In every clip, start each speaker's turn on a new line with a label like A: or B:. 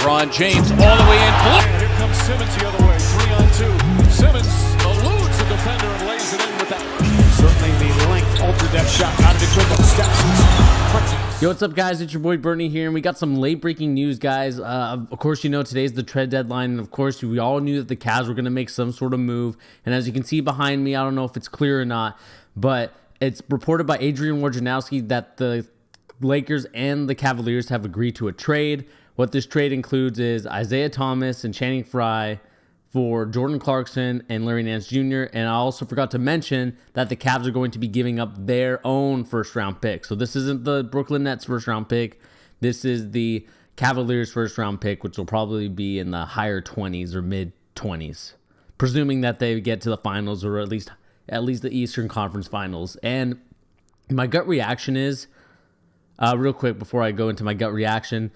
A: LeBron James all the way in.
B: And here comes Simmons the other way, 3-on-2. Simmons eludes the defender and lays it in with that. Certainly the length altered that shot. Out of it quick, steps.
C: Yo, what's up, guys? It's your boy Bernie here, and we got some late breaking news, guys. Of course, you know today's the trade deadline, and of course, we all knew that the Cavs were going to make some sort of move. And as you can see behind me, I don't know if it's clear or not, but it's reported by Adrian Wojnarowski that the Lakers and the Cavaliers have agreed to a trade. What this trade includes is Isaiah Thomas and Channing Frye for Jordan Clarkson and Larry Nance Jr. And I also forgot to mention that the Cavs are going to be giving up their own first-round pick. So this isn't the Brooklyn Nets first-round pick. This is the Cavaliers first-round pick, which will probably be in the higher 20s or mid-20s, presuming that they get to the finals or at least the Eastern Conference Finals. And my gut reaction is, real quick before I go into my gut reaction,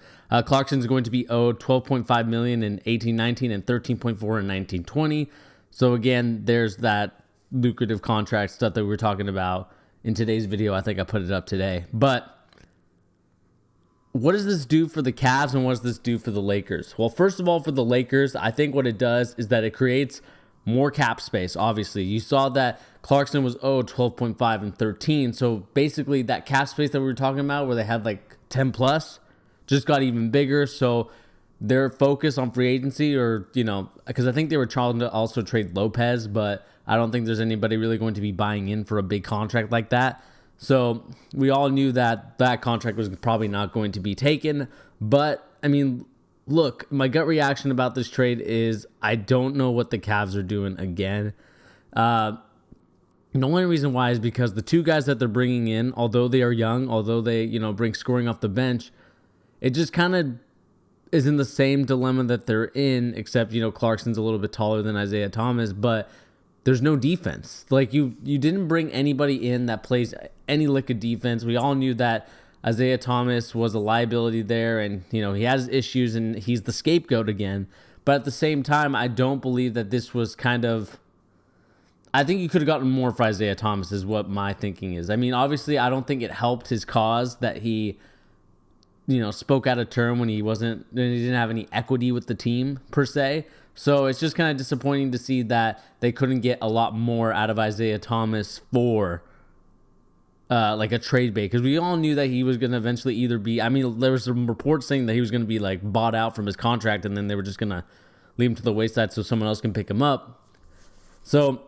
C: Clarkson's going to be owed $12.5 million in 18-19 and $13.4 in 19-20. So again, there's that lucrative contract stuff that we were talking about in today's video. I think I put it up today. But what does this do for the Cavs and what does this do for the Lakers? Well, first of all, for the Lakers, I think what it does is that it creates more cap space. Obviously, you saw that Clarkson was owed 12.5 and 13. So basically that cap space that we were talking about where they had like 10 plus just got even bigger. So their focus on free agency, or, you know, because I think they were trying to also trade Lopez, but I don't think there's anybody really going to be buying in for a big contract like that. So we all knew that that contract was probably not going to be taken. But I mean, look, my gut reaction about this trade is I don't know what the Cavs are doing again. The only reason why is because the two guys that they're bringing in, although they are young, although they, you know, bring scoring off the bench, it just kind of is in the same dilemma that they're in, except, you know, Clarkson's a little bit taller than Isaiah Thomas, but there's no defense. Like, you didn't bring anybody in that plays any lick of defense. We all knew that Isaiah Thomas was a liability there, and, you know, he has issues and he's the scapegoat again. But at the same time, I don't believe that this was kind of, I think you could have gotten more for Isaiah Thomas is what my thinking is. I mean, obviously, I don't think it helped his cause that he, you know, spoke out of turn when he didn't have any equity with the team per se. So it's just kind of disappointing to see that they couldn't get a lot more out of Isaiah Thomas for like a trade bait, because we all knew that he was going to eventually either be, I mean, there was some reports saying that he was going to be like bought out from his contract and then they were just going to leave him to the wayside so someone else can pick him up. So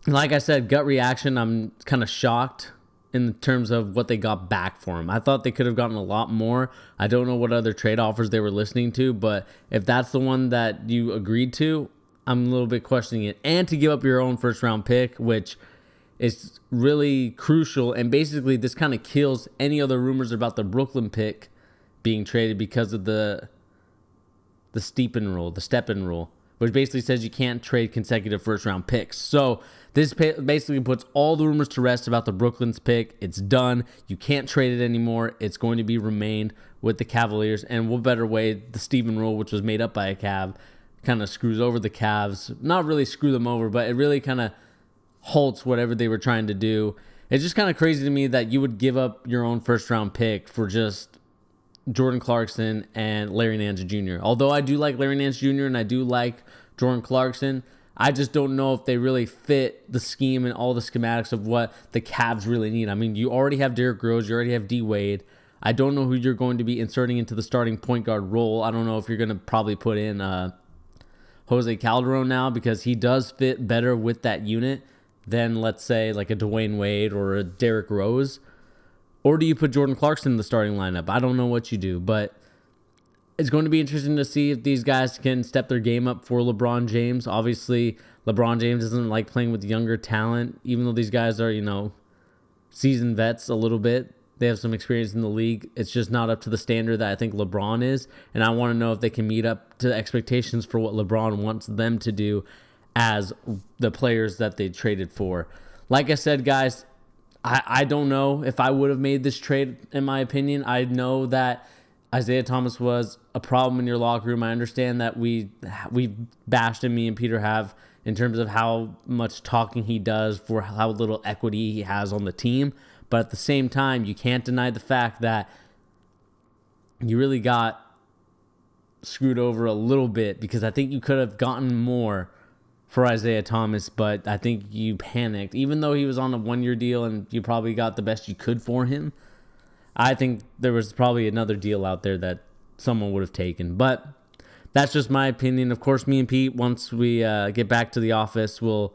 C: like I said, gut reaction, I'm kind of shocked in terms of what they got back for him. I thought they could have gotten a lot more. I don't know what other trade offers they were listening to, but if that's the one that you agreed to, I'm a little bit questioning it. And to give up your own first round pick, which is really crucial. And basically this kind of kills any other rumors about the Brooklyn pick being traded because of the Steppen rule, which basically says you can't trade consecutive first-round picks. So this basically puts all the rumors to rest about the Brooklyn's pick. It's done. You can't trade it anymore. It's going to be remained with the Cavaliers. And what better way, the Steppen rule, which was made up by a Cav, kind of screws over the Cavs. Not really screw them over, but it really kind of halts whatever they were trying to do. It's just kind of crazy to me that you would give up your own first-round pick for just Jordan Clarkson and Larry Nance Jr. Although I do like Larry Nance Jr. and I do like Jordan Clarkson, I just don't know if they really fit the scheme and all the schematics of what the Cavs really need. I mean, you already have Derrick Rose, you already have D Wade. I don't know who you're going to be inserting into the starting point guard role. I don't know if you're going to probably put in Jose Calderon now, because he does fit better with that unit than, let's say, like a Dwayne Wade or a Derrick Rose. Or do you put Jordan Clarkson in the starting lineup? I don't know what you do, but it's going to be interesting to see if these guys can step their game up for LeBron James. Obviously, LeBron James doesn't like playing with younger talent, even though these guys are, you know, seasoned vets a little bit. They have some experience in the league. It's just not up to the standard that I think LeBron is, and I want to know if they can meet up to expectations for what LeBron wants them to do as the players that they traded for. Like I said, guys, I don't know if I would have made this trade, in my opinion. I know that Isaiah Thomas was a problem in your locker room. I understand that we bashed him, me and Peter have, in terms of how much talking he does for how little equity he has on the team. But at the same time, you can't deny the fact that you really got screwed over a little bit because I think you could have gotten more for Isaiah Thomas, but I think you panicked. Even though he was on a 1-year deal and you probably got the best you could for him, I think there was probably another deal out there that someone would have taken. But that's just my opinion. Of course, me and Pete, once we get back to the office, we'll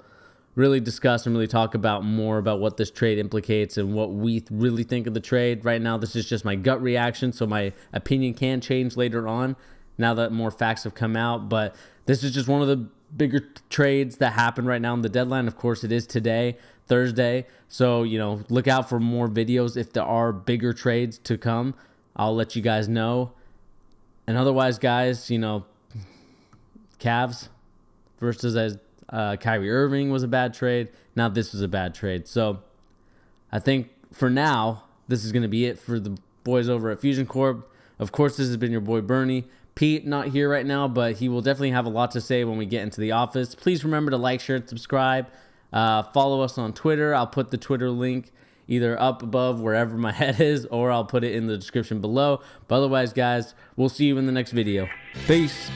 C: really discuss and really talk about more about what this trade implicates and what we really think of the trade. Right now, this is just my gut reaction, so my opinion can change later on now that more facts have come out. But this is just one of the bigger trades that happen right now in the deadline. Of course, it is today, Thursday. So, look out for more videos. If there are bigger trades to come, I'll let you guys know. And otherwise, guys, Cavs versus Kyrie Irving was a bad trade. Now this was a bad trade. So I think for now, this is going to be it for the boys over at Fusion Corp. Of course, this has been your boy Bernie. Pete, not here right now, but he will definitely have a lot to say when we get into the office. Please remember to like, share, and subscribe. Follow us on Twitter. I'll put the Twitter link either up above wherever my head is, or I'll put it in the description below. But otherwise, guys, we'll see you in the next video. Peace.